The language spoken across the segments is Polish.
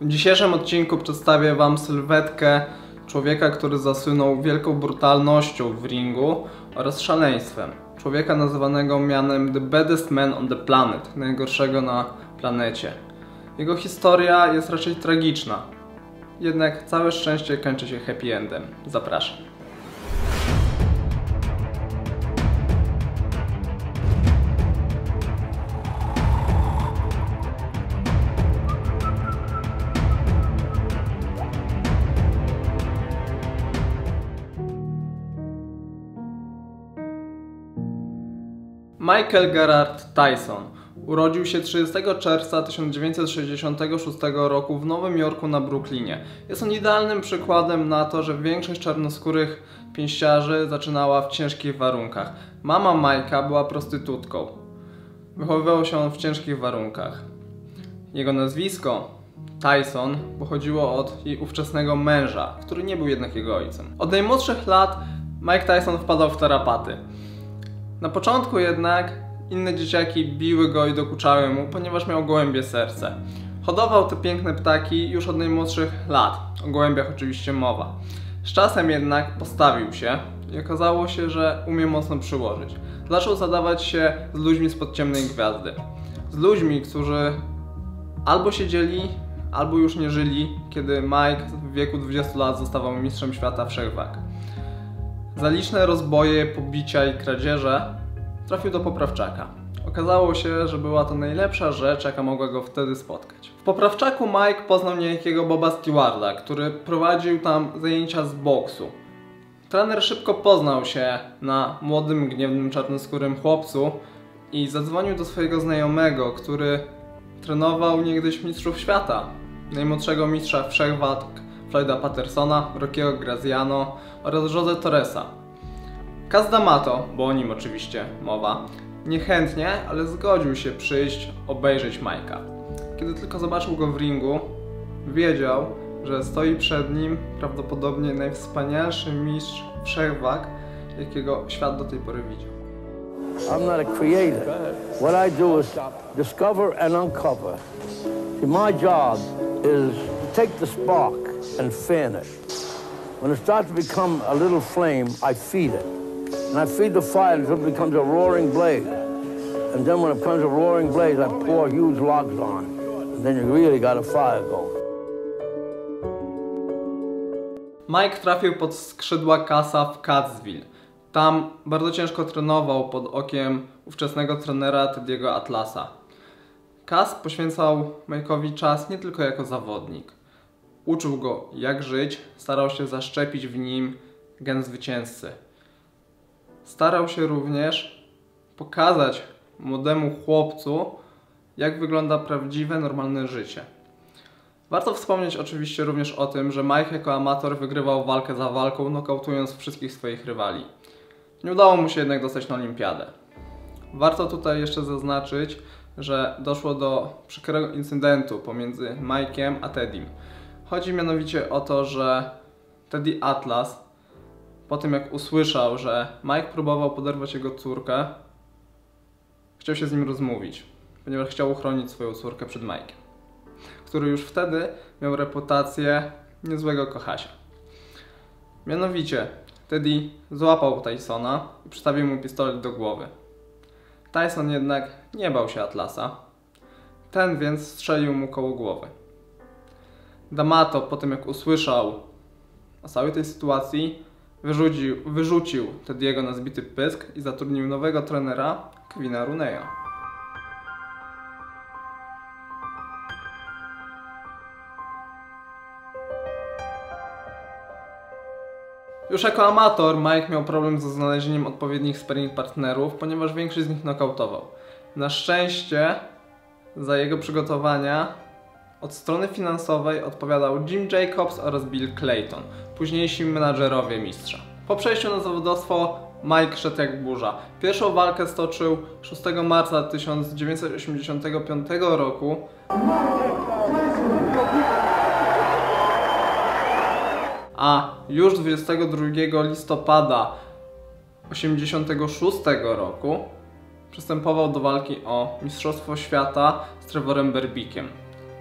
W dzisiejszym odcinku przedstawię Wam sylwetkę człowieka, który zasłynął wielką brutalnością w ringu oraz szaleństwem. Człowieka nazywanego mianem The Baddest Man on the Planet, najgorszego na planecie. Jego historia jest raczej tragiczna, jednak całe szczęście kończy się happy endem. Zapraszam. Michael Gerard Tyson urodził się 30 czerwca 1966 roku w Nowym Jorku na Brooklynie. Jest on idealnym przykładem na to, że większość czarnoskórych pięściarzy zaczynała w ciężkich warunkach. Mama Mike'a była prostytutką. Wychowywał się on w ciężkich warunkach. Jego nazwisko Tyson pochodziło od jej ówczesnego męża, który nie był jednak jego ojcem. Od najmłodszych lat Mike Tyson wpadał w tarapaty. Na początku jednak inne dzieciaki biły go i dokuczały mu, ponieważ miał gołębie serce. Hodował te piękne ptaki już od najmłodszych lat, o gołębiach oczywiście mowa. Z czasem jednak postawił się i okazało się, że umie mocno przyłożyć. Zaczął zadawać się z ludźmi spod ciemnej gwiazdy. Z ludźmi, którzy albo siedzieli, albo już nie żyli, kiedy Mike w wieku 20 lat zostawał mistrzem świata wszechwag. Za liczne rozboje, pobicia i kradzieże trafił do poprawczaka. Okazało się, że była to najlepsza rzecz, jaka mogła go wtedy spotkać. W poprawczaku Mike poznał niejakiego Boba Stewarda, który prowadził tam zajęcia z boksu. Trener szybko poznał się na młodym, gniewnym, czarnoskórym chłopcu i zadzwonił do swojego znajomego, który trenował niegdyś mistrzów świata, najmłodszego mistrza wszechwag Floyda Pattersona, Rockiego Graziano oraz Jose Torresa. Kaz D'Amato, bo o nim oczywiście mowa, niechętnie, ale zgodził się przyjść obejrzeć Mike'a. Kiedy tylko zobaczył go w ringu, wiedział, że stoi przed nim prawdopodobnie najwspanialszy mistrz wszechwag, jakiego świat do tej pory widział. I'm not a creator. What I do is discover and uncover. See, my job is to take the spark and fan it. When it starts to become a little flame, I feed it. And I feed the fire until it becomes a roaring blaze. And then when it becomes a roaring blaze, I pour huge logs on. And then you really got a fire going. Mike trafił pod skrzydła Kasa w Cattsville. Tam bardzo ciężko trenował pod okiem ówczesnego trenera Teddy'ego Atlasa. Cass poświęcał Mike'owi czas nie tylko jako zawodnik. Uczył go, jak żyć, starał się zaszczepić w nim gen zwycięzcy. Starał się również pokazać młodemu chłopcu, jak wygląda prawdziwe, normalne życie. Warto wspomnieć oczywiście również o tym, że Mike jako amator wygrywał walkę za walką, nokautując wszystkich swoich rywali. Nie udało mu się jednak dostać na olimpiadę. Warto tutaj jeszcze zaznaczyć, że doszło do przykrego incydentu pomiędzy Mike'iem a Teddym. Chodzi mianowicie o to, że Teddy Atlas, po tym jak usłyszał, że Mike próbował poderwać jego córkę, chciał się z nim rozmówić, ponieważ chciał uchronić swoją córkę przed Mike'iem, który już wtedy miał reputację niezłego kochasia. Mianowicie Teddy złapał Tysona i przystawił mu pistolet do głowy. Tyson jednak nie bał się Atlasa, ten więc strzelił mu koło głowy. D'Amato po tym jak usłyszał o całej tej sytuacji wyrzucił Teddy'ego na zbity pysk i zatrudnił nowego trenera, Kevina Rooneya. Już jako amator Mike miał problem ze znalezieniem odpowiednich sparring partnerów, ponieważ większość z nich nokautował. Na szczęście za jego przygotowania od strony finansowej odpowiadał Jim Jacobs oraz Bill Clayton, późniejsi menadżerowie mistrza. Po przejściu na zawodowstwo Mike szedł jak burza. Pierwszą walkę stoczył 6 marca 1985 roku. A już 22 listopada 1986 roku przystępował do walki o Mistrzostwo Świata z Trevorem Berbickiem.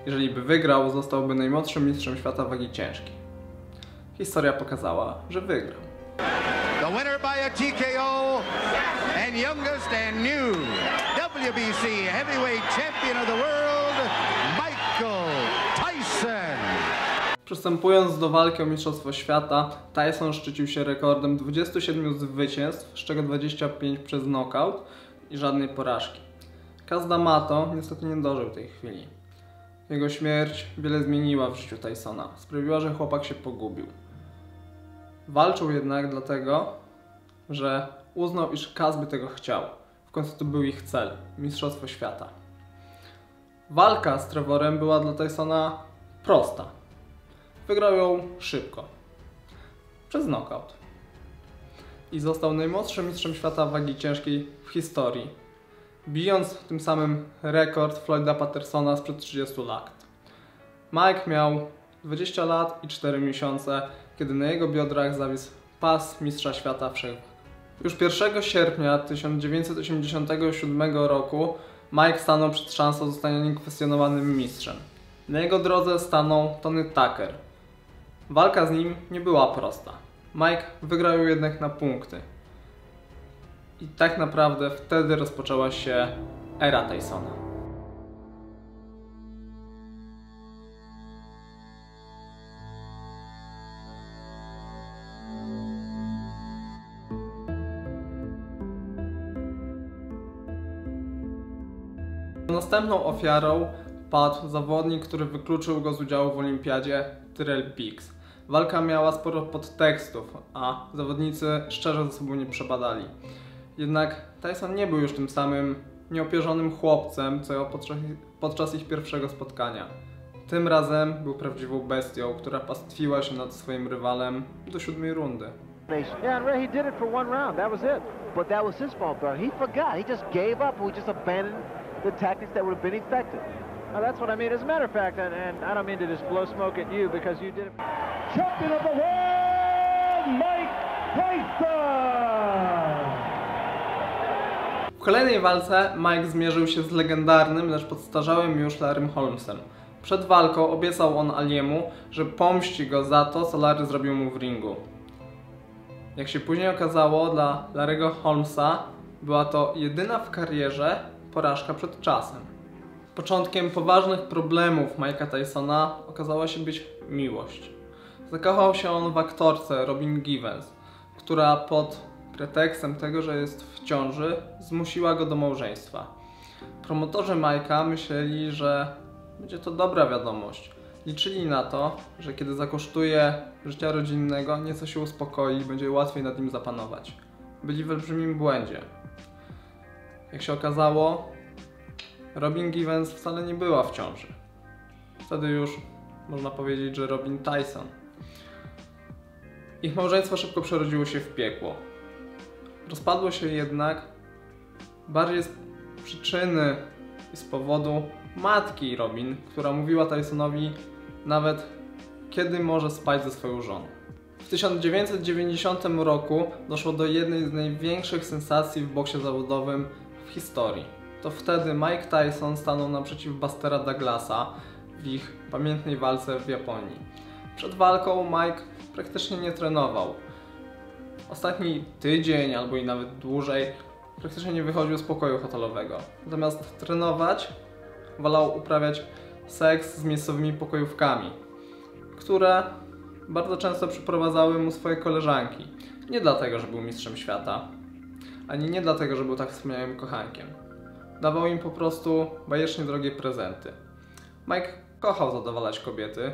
Jeżeli by wygrał, zostałby najmłodszym mistrzem świata wagi ciężkiej. Historia pokazała, że wygrał. The winner by a TKO and youngest and new WBC heavyweight champion of the world, Michael Tyson. Przystępując do walki o mistrzostwo świata, Tyson szczycił się rekordem 27 zwycięstw, z czego 25 przez knockout i żadnej porażki. Kaz D'Amato niestety nie dożył tej chwili. Jego śmierć wiele zmieniła w życiu Tysona. Sprawiła, że chłopak się pogubił. Walczył jednak dlatego, że uznał, iż Kaz by tego chciał. W końcu to był ich cel – mistrzostwo świata. Walka z Trevorem była dla Tysona prosta. Wygrał ją szybko. Przez knockout. I został najmłodszym mistrzem świata wagi ciężkiej w historii, bijąc tym samym rekord Floyda Pattersona sprzed 30 lat. Mike miał 20 lat i 4 miesiące, kiedy na jego biodrach zawisł pas mistrza świata wszechwag. Już 1 sierpnia 1987 roku Mike stanął przed szansą zostania niekwestionowanym mistrzem. Na jego drodze stanął Tony Tucker. Walka z nim nie była prosta. Mike wygrał ją jednak na punkty. I tak naprawdę wtedy rozpoczęła się era Tysona. Następną ofiarą padł zawodnik, który wykluczył go z udziału w olimpiadzie, Tyrell Biggs. Walka miała sporo podtekstów, a zawodnicy szczerze ze sobą nie przepadali. Jednak Tyson nie był już tym samym nieopierzonym chłopcem, co podczas ich pierwszego spotkania. Tym razem był prawdziwą bestią, która pastwiła się nad swoim rywalem do 7. rundy. Yeah, and Ray, he did it for 1 round. That was it. But that was his fault, bro. He forgot. He just gave up. We just abandoned the tactics that would have been effective. Now, that's what I mean. As a matter of fact, and I don't mean to just blow smoke at you because you did it. Champion of the world, Mike Tyson! W kolejnej walce Mike zmierzył się z legendarnym, lecz podstarzałym już Larrym Holmesem. Przed walką obiecał on Aliemu, że pomści go za to, co Larry zrobił mu w ringu. Jak się później okazało, dla Larry'ego Holmesa była to jedyna w karierze porażka przed czasem. Początkiem poważnych problemów Mike'a Tysona okazała się być miłość. Zakochał się on w aktorce Robin Givens, która pod pretekstem tego, że jest w ciąży, zmusiła go do małżeństwa. Promotorzy Mike'a myśleli, że będzie to dobra wiadomość. Liczyli na to, że kiedy zakosztuje życia rodzinnego, nieco się uspokoi i będzie łatwiej nad nim zapanować. Byli w olbrzymim błędzie. Jak się okazało, Robin Givens wcale nie była w ciąży. Wtedy już można powiedzieć, że Robin Tyson. Ich małżeństwo szybko przerodziło się w piekło. Rozpadło się jednak bardziej z przyczyny i z powodu matki Robin, która mówiła Tysonowi nawet kiedy może spać ze swoją żoną. W 1990 roku doszło do jednej z największych sensacji w boksie zawodowym w historii. To wtedy Mike Tyson stanął naprzeciw Bustera Douglasa w ich pamiętnej walce w Japonii. Przed walką Mike praktycznie nie trenował. Ostatni tydzień albo i nawet dłużej praktycznie nie wychodził z pokoju hotelowego. Zamiast trenować, wolał uprawiać seks z miejscowymi pokojówkami, które bardzo często przyprowadzały mu swoje koleżanki. Nie dlatego, że był mistrzem świata, ani nie dlatego, że był tak wspaniałym kochankiem. Dawał im po prostu bajecznie drogie prezenty. Mike kochał zadowalać kobiety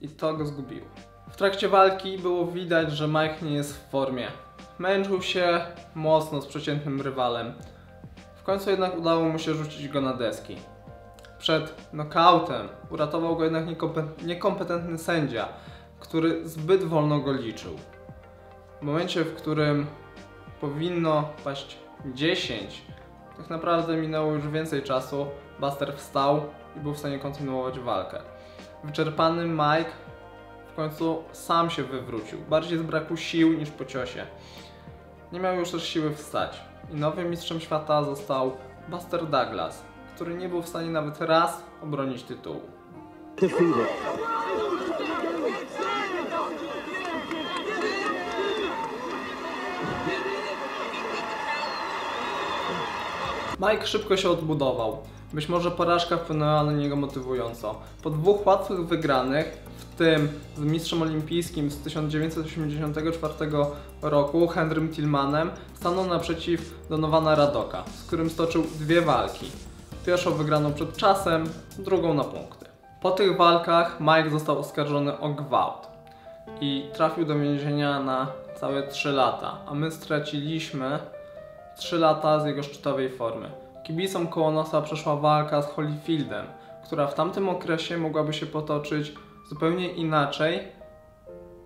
i to go zgubiło. W trakcie walki było widać, że Mike nie jest w formie. Męczył się mocno z przeciętnym rywalem. W końcu jednak udało mu się rzucić go na deski. Przed knockautem uratował go jednak niekompetentny sędzia, który zbyt wolno go liczył. W momencie, w którym powinno paść 10, tak naprawdę minęło już więcej czasu, Buster wstał i był w stanie kontynuować walkę. Wyczerpany Mike w końcu sam się wywrócił, bardziej z braku sił niż po ciosie. Nie miał już też siły wstać i nowym mistrzem świata został Buster Douglas, który nie był w stanie nawet raz obronić tytułu. Mike szybko się odbudował. Być może porażka wpłynęła na niego motywująco. Po 2 łatwych wygranych, w tym z mistrzem olimpijskim z 1984 roku, Henrym Tillmanem, stanął naprzeciw Donovana Radoka, z którym stoczył 2 walki. Pierwszą wygraną przed czasem, drugą na punkty. Po tych walkach Mike został oskarżony o gwałt i trafił do więzienia na całe 3 lata, a my straciliśmy 3 lata z jego szczytowej formy. Kibicom koło nosa przeszła walka z Holyfieldem, która w tamtym okresie mogłaby się potoczyć zupełnie inaczej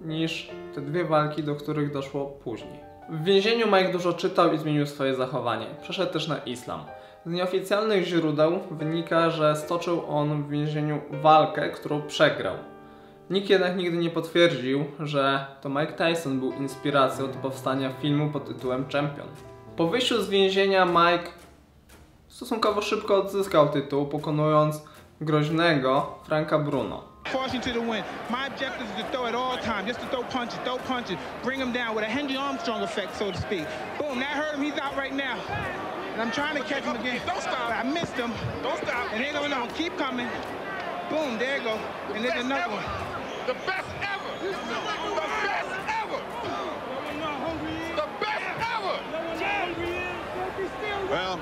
niż te 2 walki, do których doszło później. W więzieniu Mike dużo czytał i zmienił swoje zachowanie. Przeszedł też na islam. Z nieoficjalnych źródeł wynika, że stoczył on w więzieniu walkę, którą przegrał. Nikt jednak nigdy nie potwierdził, że to Mike Tyson był inspiracją do powstania filmu pod tytułem Champion. Po wyjściu z więzienia Mike stosunkowo szybko odzyskał tytuł, pokonując groźnego Franka Bruno. Forcing to the win. My objective is to throw at all times, just to throw punches, bring him down with a Henry Armstrong effect, so to speak. Boom, that hurt him, he's out right now. And I'm trying to catch him again. Don't stop. I missed him. Don't stop. And they're going on, keep coming. Boom, there you go. And there's another one. The best ever! The best ever! The best ever! Well,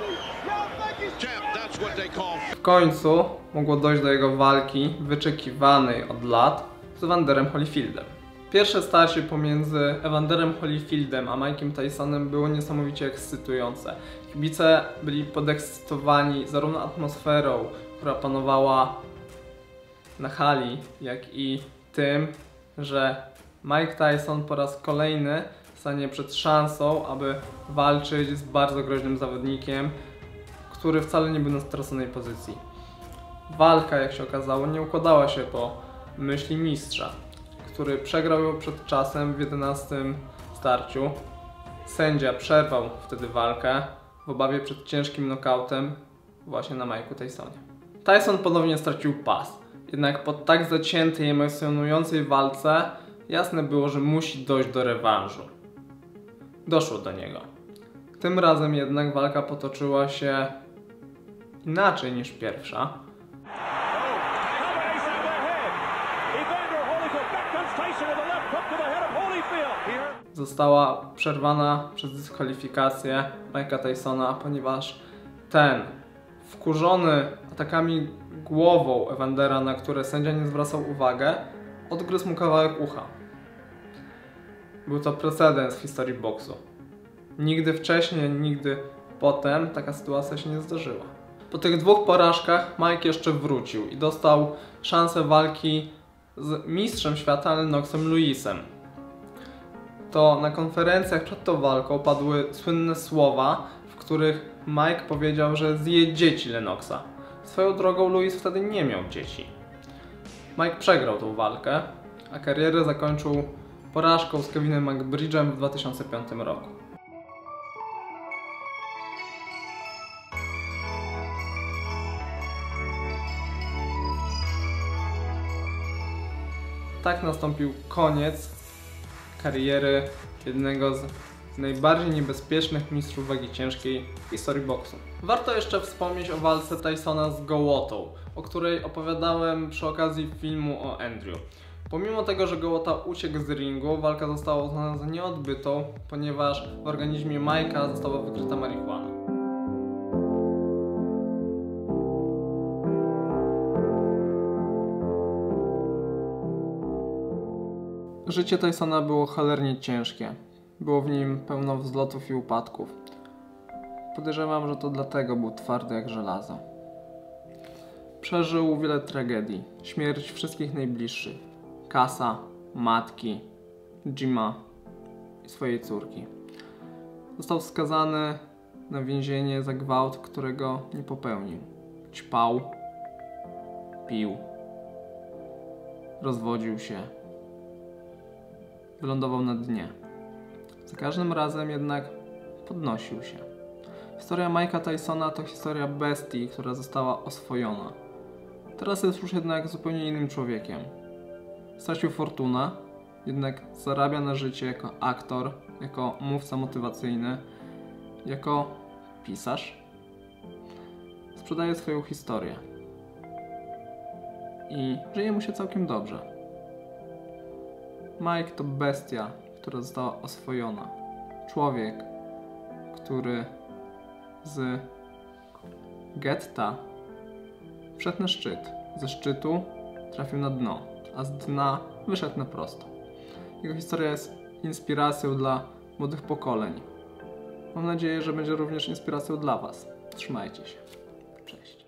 champ, that's what they call. W końcu mogło dojść do jego walki wyczekiwanej od lat z Evanderem Holyfieldem. Pierwsze starcie pomiędzy Evanderem Holyfieldem a Mike'em Tysonem było niesamowicie ekscytujące. Kibice byli podekscytowani zarówno atmosferą, która panowała na hali, jak i tym, że Mike Tyson po raz kolejny stanie przed szansą, aby walczyć z bardzo groźnym zawodnikiem, który wcale nie był na straconej pozycji. Walka, jak się okazało, nie układała się po myśli mistrza, który przegrał ją przed czasem w 11 starciu. Sędzia przerwał wtedy walkę w obawie przed ciężkim nokautem właśnie na Mike'u Tysonie. Tyson ponownie stracił pas, jednak po tak zaciętej, emocjonującej walce jasne było, że musi dojść do rewanżu. Doszło do niego. Tym razem jednak walka potoczyła się inaczej niż pierwsza. Została przerwana przez dyskwalifikację Mike'a Tysona, ponieważ ten, wkurzony atakami głową Evandera, na które sędzia nie zwracał uwagi, odgryzł mu kawałek ucha. Był to precedens w historii boksu. Nigdy wcześniej, nigdy potem taka sytuacja się nie zdarzyła. Po tych 2 porażkach Mike jeszcze wrócił i dostał szansę walki z mistrzem świata Lennoxem Lewisem. To na konferencjach przed tą walką padły słynne słowa, w których Mike powiedział, że zje dzieci Lennoxa. Swoją drogą Lewis wtedy nie miał dzieci. Mike przegrał tą walkę, a karierę zakończył porażką z Kevinem McBridge'em w 2005 roku. Tak nastąpił koniec kariery jednego z najbardziej niebezpiecznych mistrzów wagi ciężkiej w historii boksu. Warto jeszcze wspomnieć o walce Tysona z Gołotą, o której opowiadałem przy okazji filmu o Andrew. Pomimo tego, że Gołota uciekł z ringu, walka została uznana za nieodbytą, ponieważ w organizmie Mike'a została wykryta marihuana. Życie Tysona było cholernie ciężkie. Było w nim pełno wzlotów i upadków. Podejrzewam, że to dlatego był twardy jak żelazo. Przeżył wiele tragedii. Śmierć wszystkich najbliższych. Kasa, matki, Jima i swojej córki. Został skazany na więzienie za gwałt, którego nie popełnił. Ćpał, pił, rozwodził się. Wylądował na dnie. Za każdym razem jednak podnosił się. Historia Mike'a Tysona to historia bestii, która została oswojona. Teraz jest już jednak zupełnie innym człowiekiem. Stracił fortunę, jednak zarabia na życie jako aktor, jako mówca motywacyjny, jako pisarz. Sprzedaje swoją historię. I żyje mu się całkiem dobrze. Mike to bestia, która została oswojona. Człowiek, który z getta wszedł na szczyt. Ze szczytu trafił na dno, a z dna wyszedł na prosto. Jego historia jest inspiracją dla młodych pokoleń. Mam nadzieję, że będzie również inspiracją dla Was. Trzymajcie się. Cześć.